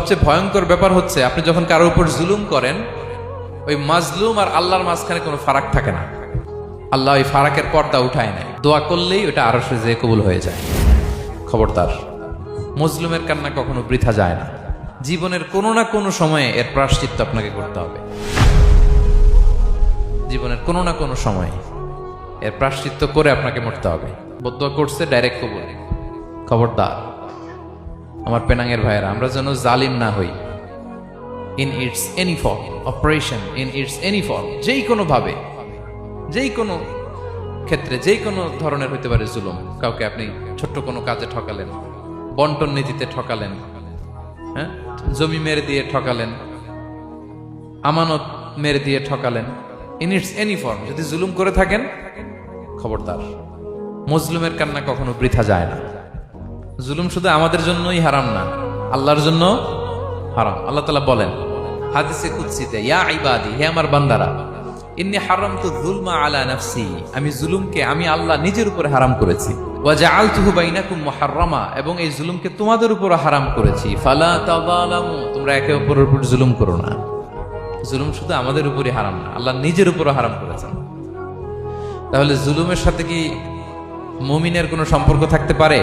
সবচেয়ে ভয়ঙ্কর ব্যাপার হচ্ছে আপনি যখন কারোর উপর জুলুম করেন, ওই মাজলুম আর আল্লাহর মাঝখানে কোনো ফারাক থাকে না। আল্লাহ ওই ফারাকের পর্দা উঠায় নেয়, দোয়া করলেই ওটা আরশে যেয়ে কবুল হয়ে যায়। খবরদার, মজলুমের কান্না কখনো বৃথা যায় না। জীবনের কোনো না কোনো সময়ে এর প্রায়শ্চিত্ত আপনাকে করতে হবে। জীবনের কোনো না কোনো সময়ে এর প্রায়শ্চিত্ত করে আপনাকে মরতে হবে। বদদোয়া করছে, ডাইরেক্ট কবুল। খবরদার আমার পেনাঙ্গের ভাইয়েরা, আমরা যেন জালিম না হই। In it's any form, operation in it's any form, যেই কোনো ভাবে, যেই কোনো ক্ষেত্রে, যেই কোনো ধরনের হইতে পারে জুলুম। কাউকে আপনি ছোট্ট কোনো কাজে ঠকালেন, বন্টন নীতিতে ঠকালেন, হ্যাঁ, জমি মেরে দিয়ে ঠকালেন, আমানত মেরে দিয়ে ঠকালেন, ইন ইটস এনি ফর্ম যদি জুলুম করে থাকেন, খবরদার, মজলুমের কান্না কখনো বৃথা যায় না। জুলুম শুধু আমাদের জন্যই হারাম না, আল্লাহর জন্য হারাম। আল্লাহ তাআলা বলেন হাদিসে কুদসিতে, ইয়া ইবাদি, হে আমার বান্দারা, ইন্নী হারামতু যুলমা আলা নাফসি, আমি জুলুমকে আমি আল্লাহ নিজের উপরে হারাম করেছি। ওয়া জাআলতুহু বাইনাকুম মুহাররামা, এবং এই জুলুমকে তোমাদের উপর হারাম করেছি। ফালা তাযালামু, তোমরা একে অপরের উপর জুলুম করো না। জুলুম শুধু আমাদের উপরই হারাম না, আল্লাহ নিজের উপরও হারাম করেছেন। তাহলে জুলুমের সাথে কি মুমিনের কোনো সম্পর্ক থাকতে পারে?